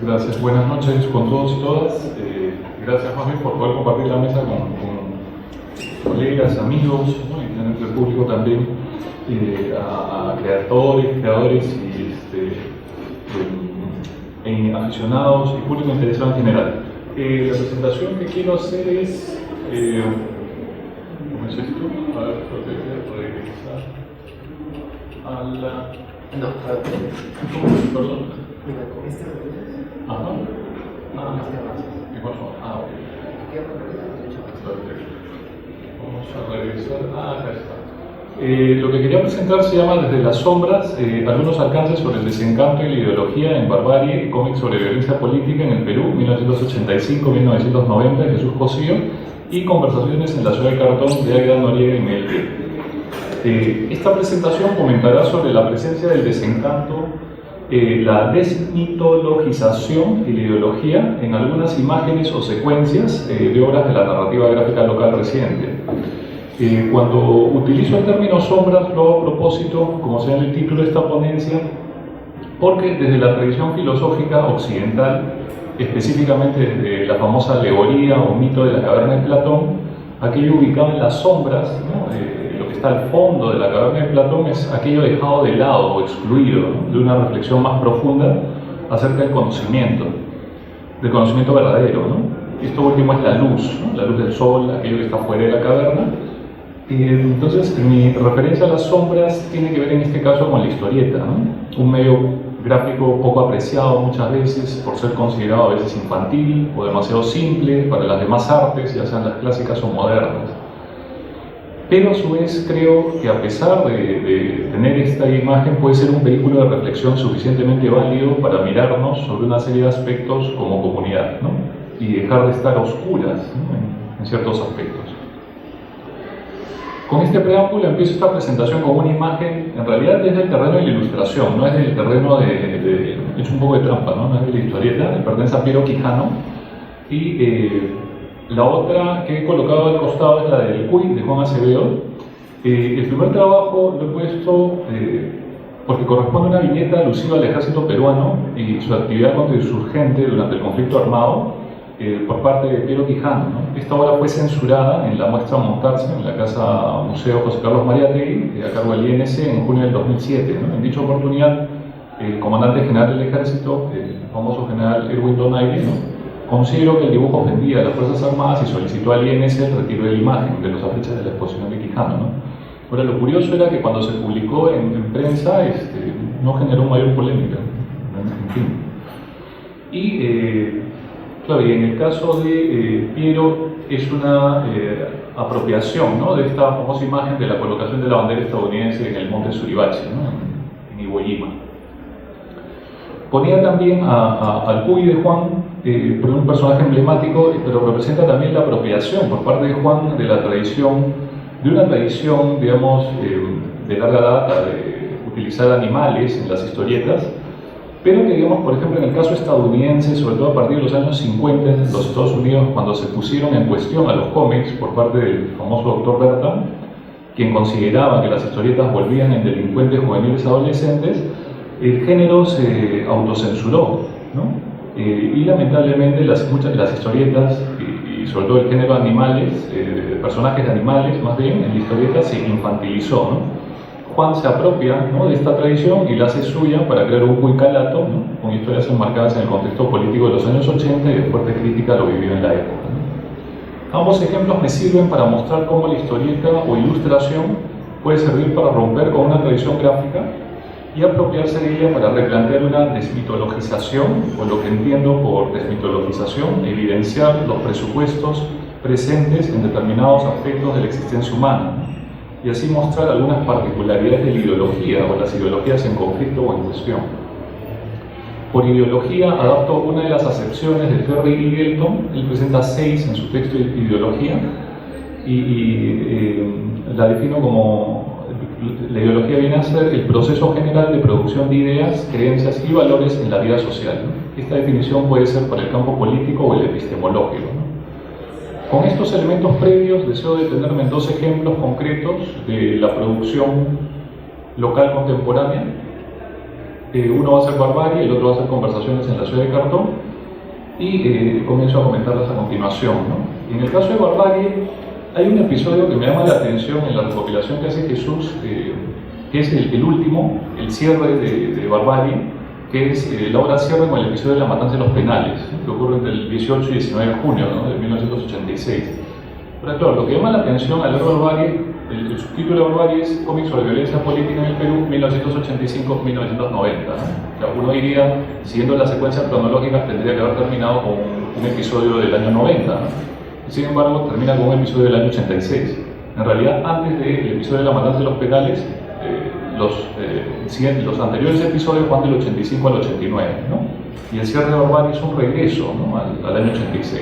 Gracias. Buenas noches con todos y todas. Gracias, Jorge, por poder compartir la mesa con colegas, amigos, ¿no? Y tener el público también a creadores y aficionados y público interesado en general. La presentación que quiero hacer es... ¿cómo es esto? A ver, regresar a la... No, perdón. mira, con este revisas. Ajá. Con este avanzas. Ok. ¿Qué revisas? Perfecto. Vamos a revisar. Acá está. Lo que quería presentar se llama Desde las sombras, algunos alcances sobre el desencanto y la ideología en Barbarie, cómics sobre violencia política en el Perú, 1985-1990, de Jesús Cosío, y Conversaciones en la ciudad de Cartón, de Águeda Noriega y Mel. Esta presentación comentará sobre la presencia del desencanto, la desmitologización y la ideología en algunas imágenes o secuencias de obras de la narrativa gráfica local reciente. Cuando utilizo el término sombras, lo hago a propósito, como sea en el título de esta ponencia, porque desde la tradición filosófica occidental, específicamente desde la famosa alegoría o mito de la caverna de Platón, aquello ubicado en las sombras, ¿no? Lo que está al fondo de la caverna de Platón es aquello dejado de lado o excluido, ¿no? De una reflexión más profunda acerca del conocimiento verdadero, ¿no? Esto último es la luz, ¿no? La luz del sol, aquello que está fuera de la caverna. Entonces, mi referencia a las sombras tiene que ver en este caso con la historieta, ¿no? Un medio gráfico poco apreciado muchas veces por ser considerado a veces infantil o demasiado simple para las demás artes, ya sean las clásicas o modernas. Pero a su vez creo que a pesar de tener esta imagen puede ser un vehículo de reflexión suficientemente válido para mirarnos sobre una serie de aspectos como comunidad, ¿no? Y dejar de estar a oscuras, ¿no? en ciertos aspectos. Con este preámbulo empiezo esta presentación con una imagen, en realidad desde el terreno de la ilustración, no es del terreno he hecho un poco de trampa, ¿no? No es de la historieta, pertenece a Piero Quijano, y la otra que he colocado al costado es la del Cuy, de Juan Acevedo. El primer trabajo lo he puesto porque corresponde a una viñeta alusiva al ejército peruano y su actividad contrainsurgente durante el conflicto armado, por parte de Piero Quijano, ¿no? Esta obra fue censurada en la muestra Montarse, en la Casa Museo José Carlos Mariátegui, a cargo del INC, en junio del 2007. ¿no? En dicha oportunidad, el comandante general del ejército, el famoso general Erwin Donaire, ¿no? consideró que el dibujo ofendía a las Fuerzas Armadas y solicitó al INC el retiro de la imagen de los afiches de la exposición de Quijano, ¿no? Ahora, lo curioso era que cuando se publicó en prensa no generó mayor polémica, en fin. Claro, y en el caso de Piero es una apropiación, ¿no? de esta famosa imagen de la colocación de la bandera estadounidense en el monte Suribachi, ¿no? en Iwo Jima. Ponía también al Cuy de Juan por un personaje emblemático, pero representa también la apropiación por parte de Juan de una tradición, digamos, de larga data de utilizar animales en las historietas, pero que, digamos, por ejemplo, en el caso estadounidense, sobre todo a partir de los años 50, en los Estados Unidos, cuando se pusieron en cuestión a los cómics por parte del famoso Dr. Bertham, quien consideraba que las historietas volvían en delincuentes juveniles adolescentes, el género se autocensuró, ¿no? Y lamentablemente muchas de las historietas, y sobre todo el género de animales, personajes de animales más bien, en la historieta se infantilizó, ¿no? Juan se apropia, ¿no? de esta tradición y la hace suya para crear un Cuy Calato, ¿no? con historias enmarcadas en el contexto político de los años 80 y de fuerte crítica a lo vivido en la época, ¿no? Ambos ejemplos me sirven para mostrar cómo la historieta o ilustración puede servir para romper con una tradición gráfica y apropiarse de ella para replantear una desmitologización, o lo que entiendo por desmitologización, evidenciar los presupuestos presentes en determinados aspectos de la existencia humana, ¿no? Y así mostrar algunas particularidades de la ideología o las ideologías en conflicto o en cuestión. Por ideología adapto una de las acepciones de Terry Eagleton. Él presenta 6 en su texto de ideología y la defino como: la ideología viene a ser el proceso general de producción de ideas, creencias y valores en la vida social, ¿no? Esta definición puede ser para el campo político o el epistemológico, ¿no? Con estos elementos previos deseo detenerme en 2 ejemplos concretos de la producción local contemporánea. Uno va a ser Barbarie, el otro va a ser Conversaciones en la ciudad de Cartón, y comienzo a comentarlas a continuación, ¿no? En el caso de Barbarie, hay un episodio que me llama la atención en la recopilación que hace Jesús, que es el último, el cierre de Barbarie, que es la obra cierre con el episodio de la matanza de los penales, ¿no? Que ocurre entre el 18 y 19 de junio, ¿no? De 1986. Pero claro, lo que llama la atención al leer Barbarie, el subtítulo de Barbarie es Cómics sobre violencia política en el Perú, 1985-1990. ¿no? O sea, uno diría, siguiendo la secuencia cronológica, tendría que haber terminado con un episodio del año 90. ¿no? Sin embargo, termina con un episodio del año 86. En realidad, antes del episodio de la matanza de los penales, los anteriores episodios van del 85 al 89, ¿no? Y el cierre de Barbarie es un regreso, ¿no? al año 86.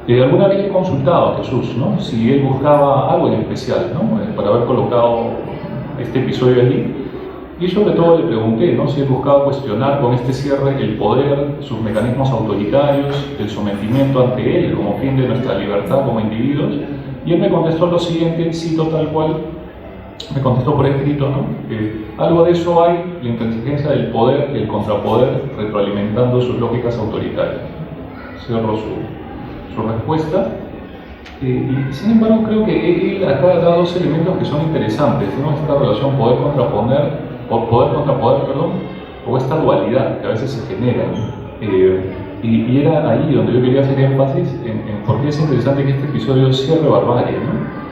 Alguna vez le he consultado a Jesús, ¿no? Si él buscaba algo en especial, ¿no? Para haber colocado este episodio allí. Y sobre todo le pregunté, ¿no? Si él buscaba cuestionar con este cierre el poder, sus mecanismos autoritarios, el sometimiento ante él como fin de nuestra libertad como individuos. Y él me contestó lo siguiente, cito tal cual, me contestó por escrito, ¿no? Algo de eso hay, la intransigencia del poder, el contrapoder, retroalimentando sus lógicas autoritarias. Cierro su respuesta. Y sin embargo, creo que él acá da dos elementos que son interesantes, ¿no? Esta relación poder contrapoder, o esta dualidad que a veces se genera. Y era ahí donde yo quería hacer énfasis en por qué es interesante que este episodio cierre Barbarie, ¿no?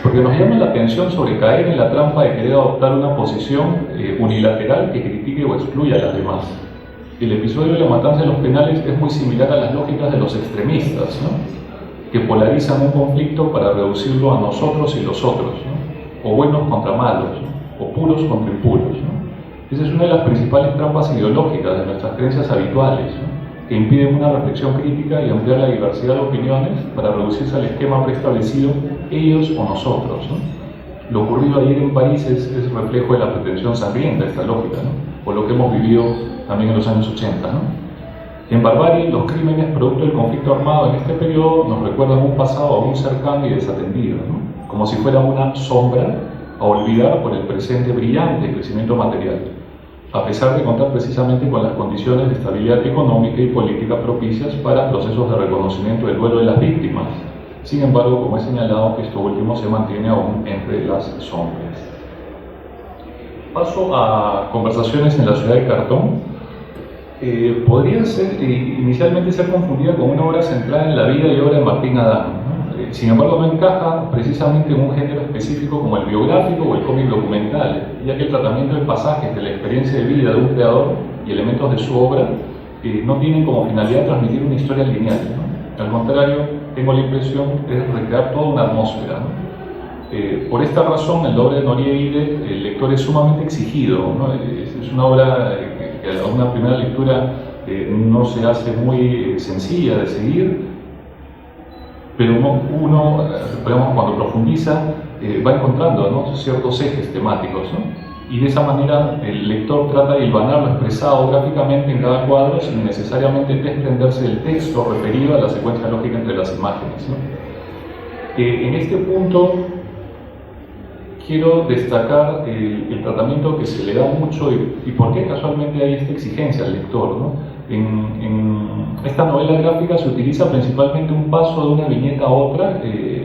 Porque nos llama la atención sobre caer en la trampa de querer adoptar una posición unilateral que critique o excluya a las demás. El episodio de la matanza de los penales es muy similar a las lógicas de los extremistas, ¿no? Que polarizan un conflicto para reducirlo a nosotros y los otros, ¿no? O buenos contra malos, ¿no? O puros contra impuros, ¿no? Esa es una de las principales trampas ideológicas de nuestras creencias habituales, ¿no? Que impiden una reflexión crítica y ampliar la diversidad de opiniones para reducirse al esquema preestablecido ellos o nosotros, ¿no? Lo ocurrido ayer en París es reflejo de la pretensión sangrienta de esta lógica, ¿no? O lo que hemos vivido también en los años 80, ¿no? En Barbarie, los crímenes producto del conflicto armado en este periodo nos recuerdan un pasado aún cercano y desatendido, ¿no? Como si fuera una sombra a olvidar por el presente brillante crecimiento material, a pesar de contar precisamente con las condiciones de estabilidad económica y política propicias para procesos de reconocimiento del duelo de las víctimas. Sin embargo, como he señalado, esto último se mantiene aún entre las sombras. Paso a Conversaciones en la ciudad de Cartón. Podría inicialmente ser confundida con una obra centrada en la vida y obra de Martín Adán, ¿no? Sin embargo, no encaja precisamente en un género específico como el biográfico o el cómic documental, ya que el tratamiento de pasajes de la experiencia de vida de un creador y elementos de su obra no tienen como finalidad transmitir una historia lineal, ¿no? Al contrario, tengo la impresión de recrear toda una atmósfera, ¿no? Por esta razón, en la obra de Noriega, el lector es sumamente exigido, ¿no? Es una obra que a una primera lectura no se hace muy sencilla de seguir, pero uno cuando profundiza va encontrando, ¿no? Ciertos ejes temáticos, ¿no? Y de esa manera el lector trata de hilvanar lo expresado gráficamente en cada cuadro sin necesariamente desprenderse del texto referido a la secuencia lógica entre las imágenes, ¿no? En este punto quiero destacar el tratamiento que se le da mucho y por qué casualmente hay esta exigencia al lector, ¿no? En esta novela gráfica se utiliza principalmente un paso de una viñeta a otra,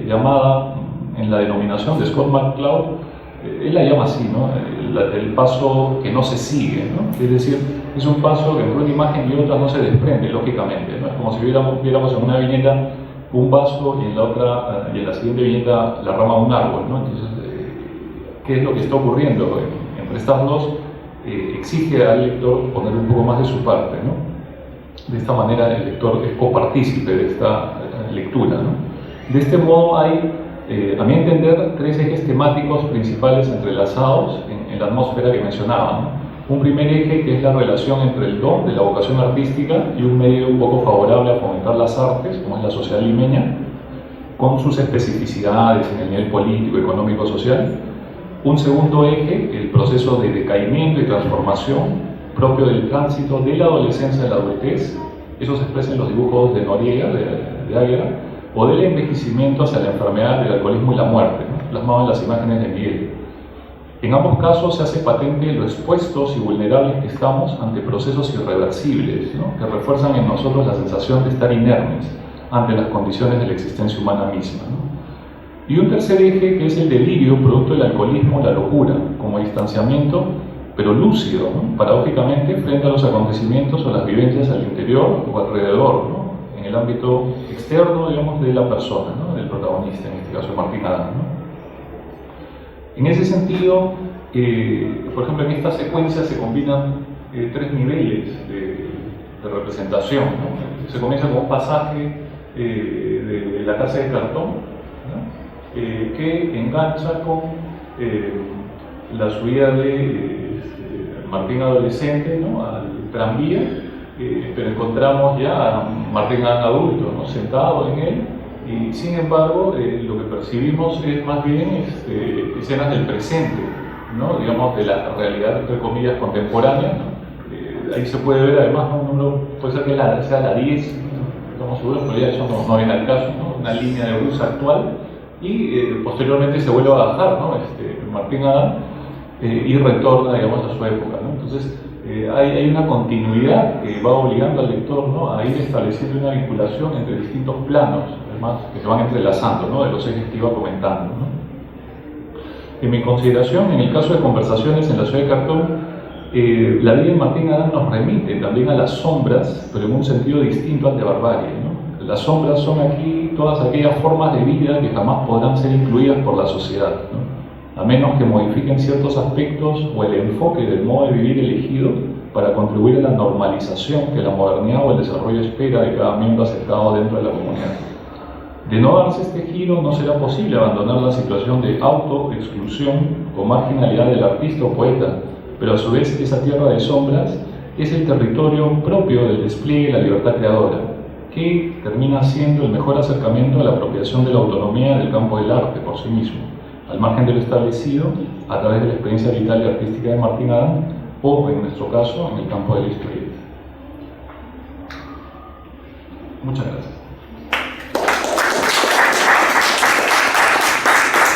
llamada en la denominación de Scott McCloud, él la llama así, ¿no? El paso que no se sigue, ¿no? Es decir, es un paso que entre una imagen y otra no se desprende, lógicamente, ¿no? Es como si viéramos en una viñeta un paso y en la siguiente viñeta la rama de un árbol, ¿no? Entonces, ¿qué es lo que está ocurriendo entre estas dos? Exige al lector poner un poco más de su parte, ¿no? De esta manera el lector es copartícipe de esta lectura, ¿no? De este modo hay, a mi entender, tres ejes temáticos principales entrelazados en la atmósfera que mencionaba, ¿no? Un primer eje que es la relación entre el don de la vocación artística y un medio un poco favorable a fomentar las artes, como es la sociedad limeña, con sus especificidades en el nivel político, económico, social. Un segundo eje, el proceso de decaimiento y transformación propio del tránsito de la adolescencia a la adultez, eso se expresa en los dibujos de Noriega, de Águeda, o del envejecimiento hacia la enfermedad, del alcoholismo y la muerte, ¿no? Plasmado en las imágenes de Miguel. En ambos casos se hace patente lo expuestos y vulnerables que estamos ante procesos irreversibles, ¿no?, que refuerzan en nosotros la sensación de estar inermes ante las condiciones de la existencia humana misma, ¿no? Y un tercer eje, que es el delirio producto del alcoholismo, la locura, como distanciamiento, pero lúcido, ¿no?, paradójicamente, frente a los acontecimientos o las vivencias al interior o alrededor, ¿no?, en el ámbito externo, digamos, de la persona, ¿no?, del protagonista, en este caso Martín Adán, ¿no? En ese sentido, por ejemplo, en esta secuencia se combinan tres niveles de representación, ¿no? Se comienza con un pasaje de la casa de cartón, ¿no?, que engancha con la subida de Martín adolescente, ¿no?, al tranvía, pero encontramos ya a Martín adulto, ¿no?, sentado en él, y sin embargo lo que percibimos es más bien escenas del presente, ¿no?, digamos, de la realidad, entre comillas, contemporánea, ¿no? Ahí se puede ver además, ¿no?, puede ser que sea la 10, no estamos seguros, pero ya eso no viene al caso, ¿no?, una línea de luz actual, y posteriormente se vuelve a bajar, ¿no?, Martín Adán, y retorna, digamos, a su época, ¿no? Entonces hay una continuidad que va obligando al lector, ¿no?, a ir estableciendo una vinculación entre distintos planos, además, que se van entrelazando, ¿no?, de los ejes que iba comentando, ¿no? En mi consideración, en el caso de Conversaciones en la ciudad de cartón, la vida de Martín Adán nos remite también a las sombras, pero en un sentido distinto al de barbarie, ¿no? Las sombras son aquí todas aquellas formas de vida que jamás podrán ser incluidas por la sociedad, ¿no?, a menos que modifiquen ciertos aspectos o el enfoque del modo de vivir elegido para contribuir a la normalización que la modernidad o el desarrollo espera de cada miembro aceptado dentro de la comunidad. De no darse este giro, no será posible abandonar la situación de autoexclusión o marginalidad del artista o poeta, pero a su vez esa tierra de sombras es el territorio propio del despliegue de la libertad creadora, que termina siendo el mejor acercamiento a la apropiación de la autonomía del campo del arte por sí mismo, al margen de lo establecido a través de la experiencia vital y artística de Martín Adán, o en nuestro caso, en el campo de la historieta. Muchas gracias.